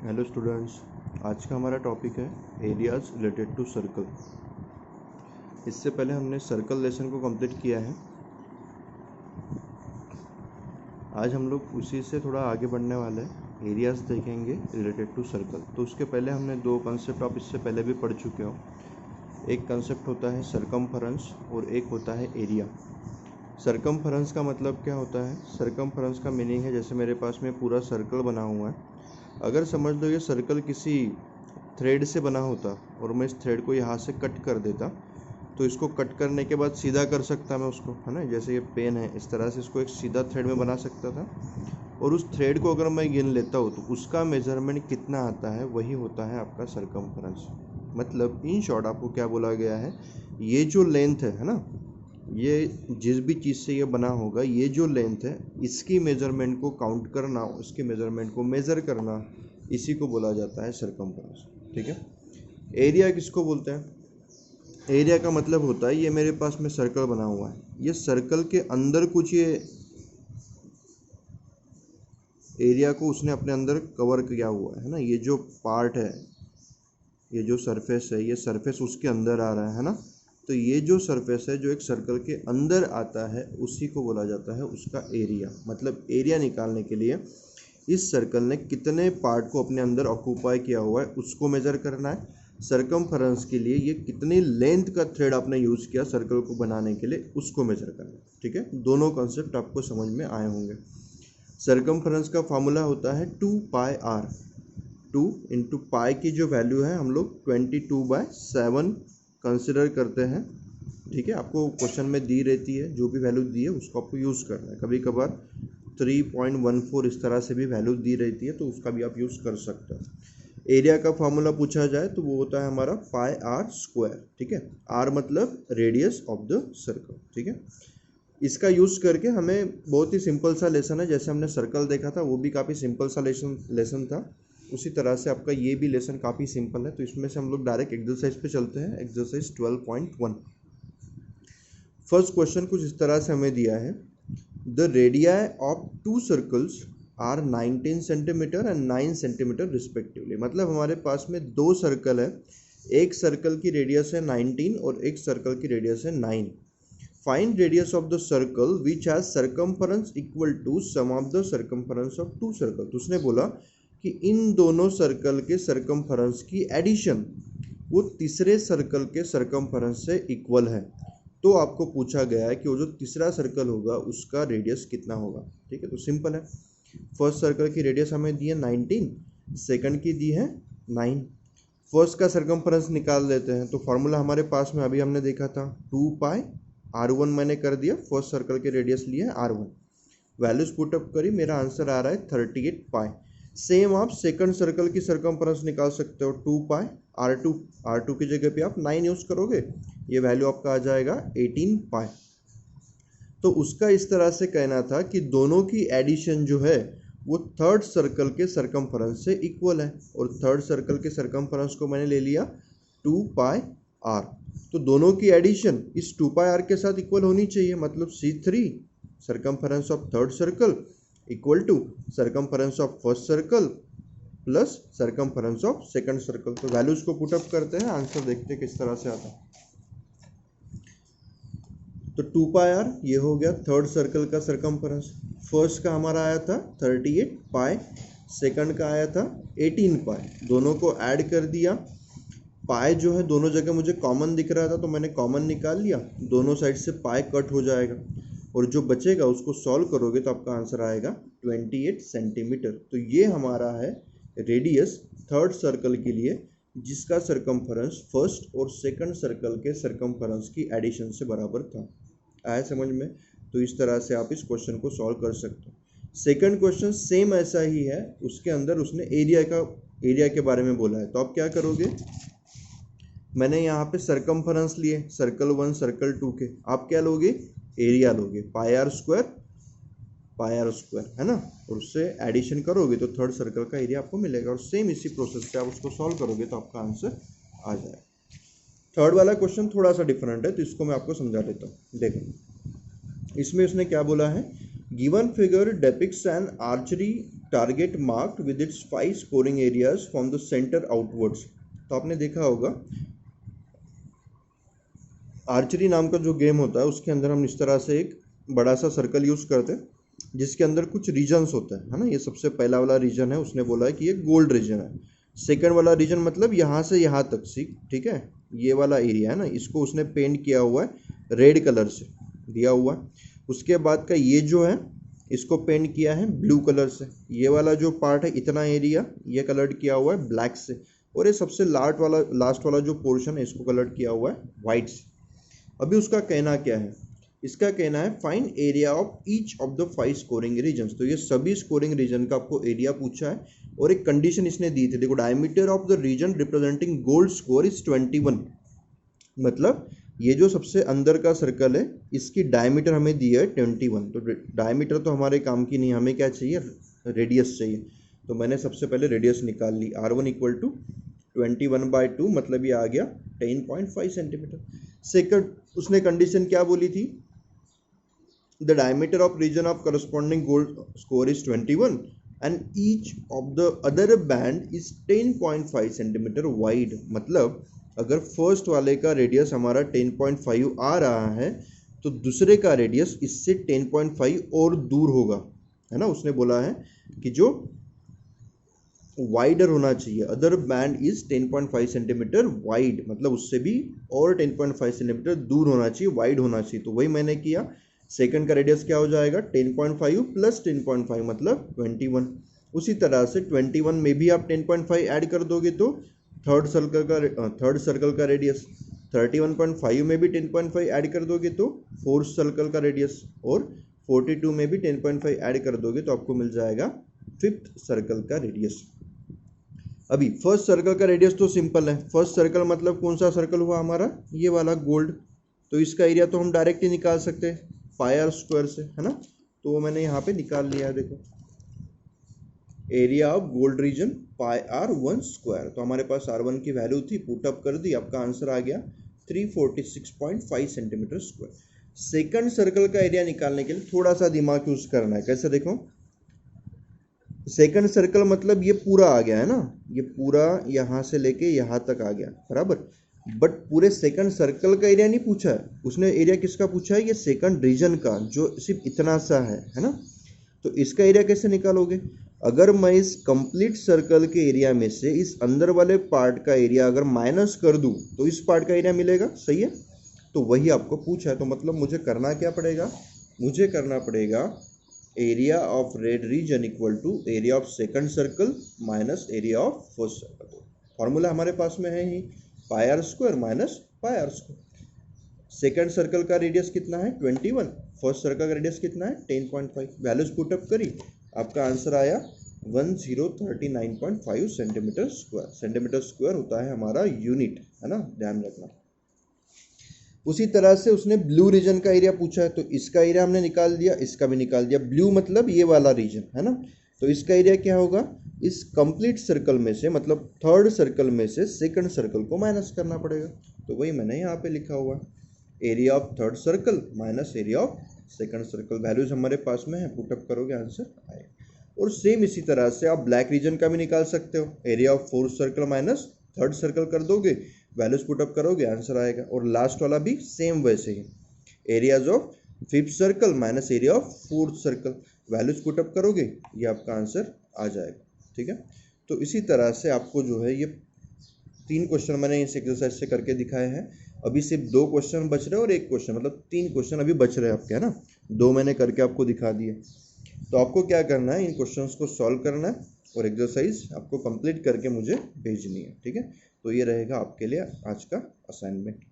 Hello students, आज का हमारा टॉपिक है एरियाज रिलेटेड टू सर्कल। इससे पहले हमने सर्कल लेसन को कंप्लीट किया है। आज हम लोग उसी से थोड़ा आगे बढ़ने वाले हैं, एरियाज देखेंगे रिलेटेड टू सर्कल। तो उसके पहले हमने दो कंसेप्ट आप इससे पहले भी पढ़ चुके हो। एक कंसेप्ट होता है सरकमफरेंस और एक होता है एरिया। सरकमफरेंस का मतलब क्या होता है? सरकमफरेंस का मीनिंग है जैसे मेरे पास में पूरा सर्कल बना हुआ है। अगर समझ लो ये सर्कल किसी थ्रेड से बना होता और मैं इस थ्रेड को यहाँ से कट कर देता, तो इसको कट करने के बाद सीधा कर सकता मैं उसको, है ना। जैसे ये पेन है, इस तरह से इसको एक सीधा थ्रेड में बना सकता था। और उस थ्रेड को अगर मैं गिन लेता हूँ तो उसका मेजरमेंट कितना आता है, वही होता है आपका सरकमफरेंस। मतलब इन शॉर्ट आपको क्या बोला गया है, ये जो लेंथ है ना, ये जिस भी चीज़ से ये बना होगा, ये जो लेंथ है इसकी मेजरमेंट को काउंट करना, उसके मेजरमेंट को मेज़र करना, इसी को बोला जाता है सरकमफरेंस। ठीक है। एरिया किसको बोलते हैं? एरिया का मतलब होता है ये मेरे पास में सर्कल बना हुआ है, ये सर्कल के अंदर कुछ ये एरिया को उसने अपने अंदर कवर किया हुआ है ना। ये जो पार्ट है, ये जो सरफेस है, ये सरफेस उसके अंदर आ रहा है ना। तो ये जो सरफेस है जो एक सर्कल के अंदर आता है, उसी को बोला जाता है उसका एरिया। मतलब एरिया निकालने के लिए इस सर्कल ने कितने पार्ट को अपने अंदर ऑक्यूपाई किया हुआ है उसको मेजर करना है। सरकमफरेंस के लिए ये कितनी लेंथ का थ्रेड आपने यूज़ किया सर्कल को बनाने के लिए, उसको मेजर करना है। ठीक है, दोनों कॉन्सेप्ट आपको समझ में आए होंगे। सरकमफरेंस का फॉर्मूला होता है 2πr। 2 इंटू पाई की जो वैल्यू है हम लोग 22/7 कंसिडर करते हैं। ठीक है, आपको क्वेश्चन में दी रहती है, जो भी वैल्यू दी है उसको आपको यूज़ करना है। कभी कभार 3.14 इस तरह से भी वैल्यू दी रहती है, तो उसका भी आप यूज़ कर सकते हो। एरिया का फॉर्मूला पूछा जाए तो वो होता है हमारा πr²। ठीक है, आर मतलब रेडियस ऑफ द सर्कल। ठीक है, इसका यूज़ करके हमें बहुत ही सिंपल सा लेसन है, जैसे हमने सर्कल देखा था वो भी काफ़ी सिंपल सा लेसन था, उसी तरह से आपका ये भी लेसन काफ़ी सिंपल है। तो इसमें से हम लोग डायरेक्ट एक्सरसाइज पे चलते हैं। एक्सरसाइज 12.1। फर्स्ट क्वेश्चन कुछ इस तरह से हमें दिया है, the radii of two circles are 19 centimetre and 9 centimetre respectively. मतलब हमारे पास में दो सर्कल है, एक सर्कल की रेडियस है 19 और एक सर्कल की रेडियस है 9। Find radius of the circle which has circumference equal to sum of the circumference of two circle. तो उसने बोला कि इन दोनों सर्कल के सर्कमफरेंस की एडिशन वो तीसरे सर्कल के सर्कमफरेंस से इक्वल है। तो आपको पूछा गया है कि वो जो तीसरा सर्कल होगा उसका रेडियस कितना होगा। ठीक है, तो सिंपल है। फर्स्ट सर्कल की रेडियस हमें दी है 19, सेकंड की दी है 9। फर्स्ट का सर्कमफरेंस निकाल लेते हैं। तो फॉर्मूला हमारे पास में अभी हमने देखा था 2πr1 मैंने कर दिया, फर्स्ट सर्कल के रेडियस लिए है r1, वैल्यूज पुटअप करी, मेरा आंसर आ रहा है 38π। सेम आप सेकंड सर्कल की सर्कमफरेंस निकाल सकते हो, 2πr2, r2 की जगह पे आप 9 यूज करोगे, ये वैल्यू आपका आ जाएगा 18π। तो उसका इस तरह से कहना था कि दोनों की एडिशन जो है वो थर्ड सर्कल के सर्कमफरेंस से इक्वल है, और थर्ड सर्कल के सर्कमफरेंस को मैंने ले लिया 2πr। तो दोनों की एडिशन इस 2πr के साथ इक्वल होनी चाहिए। मतलब C3 circumference of third circle equal to circumference of first circle plus circumference of second circle. तो वैल्यूज को पुटअप करते हैं, आंसर देखते हैं किस तरह से आता है। तो 2πr ये हो गया थर्ड सर्कल का सर्कमफरेंस। फर्स्ट का हमारा आया था 38π, सेकंड का आया था 18π। दोनों को ऐड कर दिया, पाई जो है दोनों जगह मुझे कॉमन दिख रहा था तो मैंने कॉमन निकाल लिया, दोनों साइड से पाई कट हो जाएगा, और जो बचेगा उसको सॉल्व करोगे तो आपका आंसर आएगा 28 सेंटीमीटर। तो ये हमारा है रेडियस थर्ड सर्कल के लिए, जिसका सर्कमफरेंस फर्स्ट और सेकंड सर्कल के सर्कमफरेंस की एडिशन से बराबर था। आया समझ में? तो इस तरह से आप इस क्वेश्चन को सॉल्व कर सकते हो। सेकंड क्वेश्चन सेम ऐसा ही है, उसके अंदर उसने एरिया के बारे में बोला है। तो आप क्या करोगे, मैंने यहाँ पे सर्कमफरेंस लिए सर्कल 1 सर्कल 2 के, आप क्या लोगे, एरिया लोगे, πr² है ना, और उससे एडिशन करोगे तो थर्ड सर्कल का एरिया आपको मिलेगा। और सेम इसी प्रोसेस से आप उसको सॉल्व करोगे तो आपका आंसर आ जाएगा। थर्ड वाला क्वेश्चन थोड़ा सा डिफरेंट है, तो इसको मैं आपको समझा देता हूँ। देखो इसमें उसने क्या बोला है, given figure depicts an archery target marked with its 5 scoring areas from the centre outwards. तो आपने देखा होगा आर्चरी नाम का जो गेम होता है उसके अंदर हम इस तरह से एक बड़ा सा सर्कल यूज करते हैं जिसके अंदर कुछ रीजन्स होते हैं, है ना। ये सबसे पहला वाला रीजन है, उसने बोला है कि ये गोल्ड रीजन है। सेकंड वाला रीजन मतलब यहाँ से यहाँ तक सी, ठीक है, ये वाला एरिया है ना, इसको उसने पेंट किया हुआ है रेड कलर से दिया हुआ है। उसके बाद का ये जो है इसको पेंट किया है ब्लू कलर से। ये वाला जो पार्ट है इतना एरिया ये कलर किया हुआ है ब्लैक से, और ये सबसे लास्ट वाला जो पोर्शन है इसको कलर किया हुआ है वाइट से। अभी उसका कहना क्या है, इसका कहना है find area of each of the 5 scoring regions. तो ये सभी स्कोरिंग रीजन का आपको एरिया पूछा है और एक कंडीशन इसने दी थी, देखो diameter of the region representing gold score is 21। मतलब ये जो सबसे अंदर का सर्कल है इसकी डायमीटर हमें दी है 21। तो डायमीटर तो हमारे काम की नहीं, हमें क्या चाहिए, रेडियस चाहिए। तो मैंने सबसे पहले रेडियस निकाल ली, R1 इक्वल टू 21/2, मतलब ये आ गया 10.5 सेंटीमीटर। सेकंड उसने कंडीशन क्या बोली थी, the diameter of region of corresponding gold score is 21 and each of the other band is 10.5 centimetre wide. मतलब अगर फर्स्ट वाले का रेडियस हमारा 10.5 आ रहा है तो दूसरे का रेडियस इससे 10.5 और दूर होगा, है ना। उसने बोला है कि जो वाइडर होना चाहिए, other band is 10.5 centimetre wide, मतलब उससे भी और 10.5 सेंटीमीटर दूर होना चाहिए, वाइड होना चाहिए। तो वही मैंने किया। सेकंड का रेडियस क्या हो जाएगा, 10.5 प्लस 10.5 मतलब 21। उसी तरह से 21 में भी आप 10.5 ऐड कर दोगे तो थर्ड सर्कल का रेडियस, 31.5 में भी 10.5 ऐड कर दोगे तो फोर्थ सर्कल का रेडियस, और 42 में भी 10.5 ऐड कर दोगे तो आपको मिल जाएगा फिफ्थ सर्कल का रेडियस। अभी फर्स्ट सर्कल का रेडियस तो सिंपल है, फर्स्ट सर्कल मतलब कौन सा सर्कल हुआ हमारा, ये वाला गोल्ड। तो इसका एरिया तो हम डायरेक्ट ही निकाल सकते हैं पाई आर स्क्वायर से, है ना। तो वो मैंने यहाँ पे निकाल लिया है, देखो area of gold reason pi R1 square. तो हमारे पास R1 की वैल्यू थी, पुटअप कर दी, आपका आंसर आ गया 346.5 सेंटीमीटर स्क्वायर। सेकंड सर्कल का एरिया निकालने के लिए थोड़ा सा दिमाग यूज करना है। कैसे, देखो सेकंड सर्कल मतलब ये पूरा आ गया है ना, ये पूरा यहाँ से लेके यहाँ तक आ गया बराबर, बट पूरे सेकंड सर्कल का एरिया नहीं पूछा है उसने। एरिया किसका पूछा है, ये सेकंड रीजन का जो सिर्फ इतना सा है ना। तो इसका एरिया कैसे निकालोगे, अगर मैं इस कंप्लीट सर्कल के एरिया में से इस अंदर वाले पार्ट का एरिया अगर माइनस कर दूं तो इस पार्ट का एरिया मिलेगा, सही है। तो वही आपको पूछा है। तो मतलब मुझे करना क्या पड़ेगा, मुझे करना पड़ेगा area of red region equal to area of second circle minus area of first circle. Formula हमारे पास में है ही, pi r square minus pi r square. Second circle का रेडियस कितना है 21, फर्स्ट सर्कल का रेडियस कितना है 10.5। वैल्यूज पुटअप करी, आपका आंसर आया 1039.5 सेंटीमीटर स्क्वायर। सेंटीमीटर स्क्वायर होता है हमारा यूनिट, है ना, ध्यान रखना। उसी तरह से उसने ब्लू रीजन का एरिया पूछा है, तो इसका एरिया हमने निकाल दिया, इसका भी निकाल दिया। ब्लू मतलब ये वाला रीजन, है ना। तो इसका एरिया क्या होगा, इस कंप्लीट सर्कल में से मतलब थर्ड सर्कल में से सेकंड सर्कल को माइनस करना पड़ेगा। तो वही मैंने यहाँ पे लिखा हुआ है, area of third circle minus area of second circle. Values हमारे पास में है, पुटअप करोगे आंसर आएगा। और सेम इसी तरह से आप ब्लैक रीजन का भी निकाल सकते हो, area of fourth circle minus third circle कर दोगे, वैल्यूज पुटअप करोगे आंसर आएगा। और लास्ट वाला भी सेम वैसे ही, areas of fifth circle minus area of fourth circle, values put up करोगे ये आपका आंसर आ जाएगा, ठीक है। तो इसी तरह से आपको जो है ये 3 क्वेश्चन मैंने इस एक्सरसाइज से करके दिखाए हैं। अभी सिर्फ 2 क्वेश्चन बच रहे हैं और 1 क्वेश्चन, मतलब 3 क्वेश्चन अभी बच रहे हैं आपके, है ना। 2 मैंने करके आपको दिखा दिए। तो आपको क्या करना है, इन क्वेश्चंस को सॉल्व करना है और एक्सरसाइज आपको कंप्लीट करके मुझे भेजनी है, ठीक है। तो ये रहेगा आपके लिए आज का असाइनमेंट।